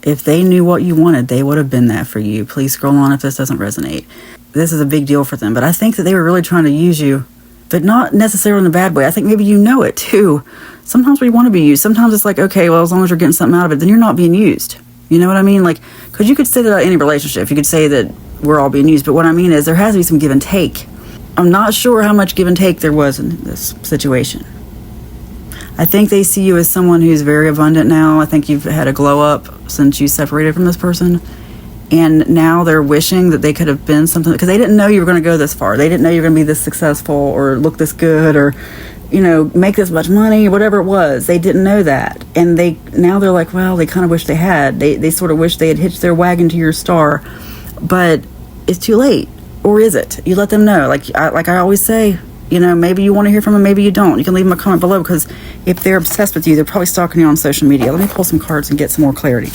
If they knew what you wanted, they would have been that for you. Please scroll on if this doesn't resonate. This is a big deal for them, but I think that they were really trying to use you, but not necessarily in a bad way. I think maybe you know it too. Sometimes we want to be used. Sometimes it's like, okay, well, as long as you're getting something out of it, then you're not being used. You know what I mean? Like, because you could say that about any relationship. You could say that we're all being used, but what I mean is there has to be some give and take. I'm not sure how much give and take there was in this situation. I think they see you as someone who's very abundant now. I think you've had a glow up since you separated from this person. And now they're wishing that they could have been something, because they didn't know you were going to go this far. They didn't know you were going to be this successful or look this good or, you know, make this much money, whatever it was. They didn't know that. And now they're like, well, they kind of wish they had. They sort of wish they had hitched their wagon to your star. But it's too late. Or is it? You let them know. Like I always say, you know, maybe you want to hear from them, maybe you don't. You can leave them a comment below, because if they're obsessed with you, they're probably stalking you on social media. Let me pull some cards and get some more clarity.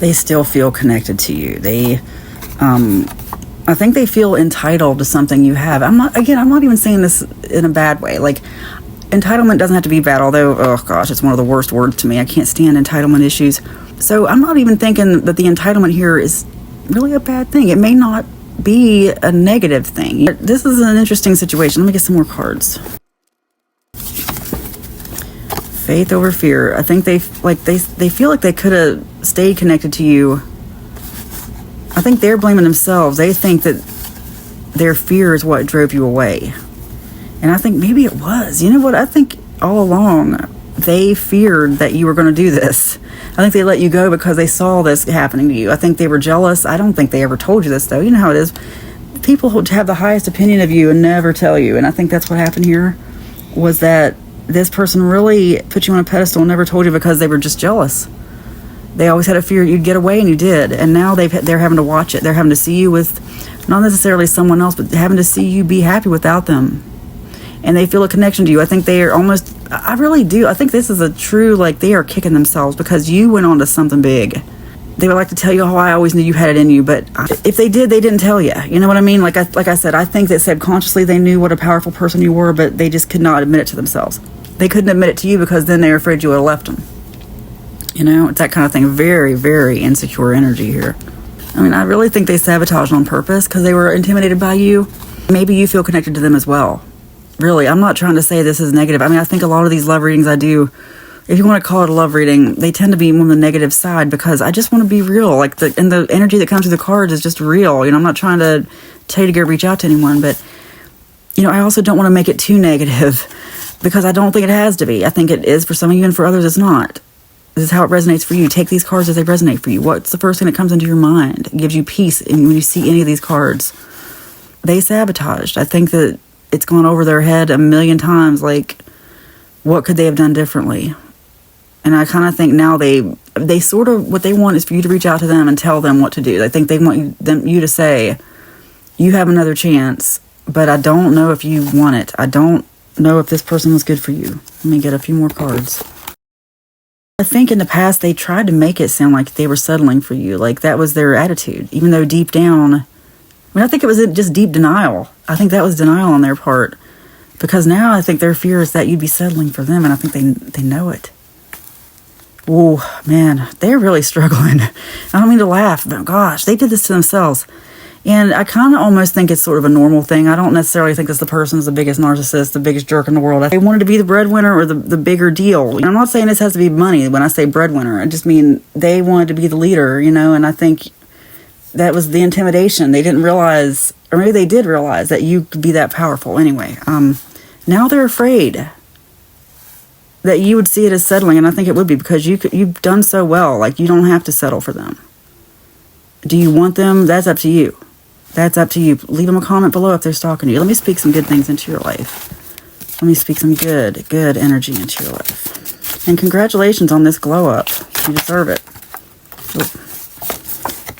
They still feel connected to you. I think they feel entitled to something you have. I'm not even saying this in a bad way. Like, entitlement doesn't have to be bad, although, oh gosh, it's one of the worst words to me. I can't stand entitlement issues. So I'm not even thinking that the entitlement here is really a bad thing. It may not be a negative thing. This is an interesting situation. Let me get some more cards. Faith over fear. I think they feel like they could have stayed connected to you. I think they're blaming themselves. They think that their fear is what drove you away. And I think maybe it was. You know what? I think all along they feared that you were going to do this. I think they let you go because they saw this happening to you. I think they were jealous. I don't think they ever told you this, though. You know how it is. People who have the highest opinion of you and never tell you. And I think that's what happened here, was that this person really put you on a pedestal and never told you because they were just jealous. They always had a fear you'd get away, and you did. And now they're having to watch it. They're having to see you with not necessarily someone else, but having to see you be happy without them. And they feel a connection to you. I think they are almost, I really do. I think this is a true, like, they are kicking themselves because you went on to something big. They would like to tell you, oh, I always knew you had it in you. But if they did, they didn't tell you. You know what I mean? Like I said, I think that subconsciously they knew what a powerful person you were, but they just could not admit it to themselves. They couldn't admit it to you because then they were afraid you would have left them. You know, it's that kind of thing. Very, very insecure energy here. I mean, I really think they sabotaged on purpose because they were intimidated by you. Maybe you feel connected to them as well. Really, I'm not trying to say this is negative. I mean, I think a lot of these love readings I do, if you want to call it a love reading, they tend to be on the negative side because I just want to be real. Like, the energy that comes through the cards is just real. You know, I'm not trying to tell you to go reach out to anyone, but, you know, I also don't want to make it too negative because I don't think it has to be. I think it is for some of you, and for others it's not. This is how it resonates for you. Take these cards as they resonate for you. What's the first thing that comes into your mind? It gives you peace. And when you see any of these cards, they sabotaged. I think that it's gone over their head a million times. Like, what could they have done differently? And I kind of think now they sort of, what they want is for you to reach out to them and tell them what to do. I think they want you to say, you have another chance, but I don't know if you want it. I don't know if this person was good for you. Let me get a few more cards. I think in the past they tried to make it sound like they were settling for you. Like, that was their attitude, even though deep down, I mean, I think it was just deep denial. I think that was denial on their part, because now I think their fear is that you'd be settling for them, and I think they know it. Oh, man, they're really struggling. I don't mean to laugh, but gosh, they did this to themselves. And I kind of almost think it's sort of a normal thing. I don't necessarily think this the person's the biggest narcissist, the biggest jerk in the world. They wanted to be the breadwinner or the bigger deal. And I'm not saying this has to be money when I say breadwinner. I just mean they wanted to be the leader, you know, and I think that was the intimidation. They didn't realize, or maybe they did realize, that you could be that powerful. Anyway, now they're afraid that you would see it as settling, and I think it would be, because you've done so well. Like, you don't have to settle for them. Do you want them? That's up to you. That's up to you. Leave them a comment below if they're stalking you. Let me speak some good things into your life. Let me speak some good energy into your life. And congratulations on this glow up. You deserve it.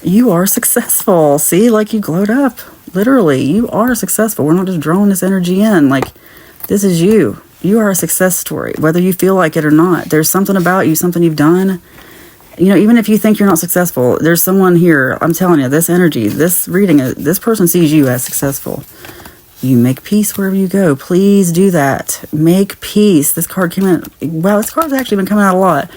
You are successful. See, like, you glowed up. Literally, you are successful. We're not just drawing this energy in. Like, this is you. You are a success story, whether you feel like it or not. There's something about you, something you've done. You know, even if you think you're not successful, there's someone here, I'm telling you, this energy, this reading, this person sees you as successful. You make peace wherever you go. Please do that. Make peace. This card came in. Wow, this card's actually been coming out a lot.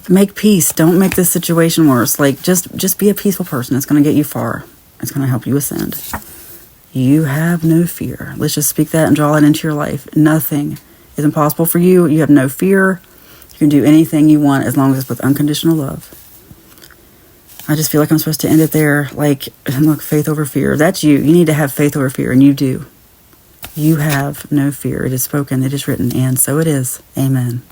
Make peace. Don't make this situation worse. Like, just be a peaceful person. It's going to get you far. It's going to help you ascend. You have no fear. Let's just speak that and draw that into your life. Nothing is impossible for you. You have no fear. You can do anything you want as long as it's with unconditional love. I just feel like I'm supposed to end it there. Like, look, faith over fear. That's you. You need to have faith over fear, and you do. You have no fear. It is spoken. It is written, and so it is. Amen.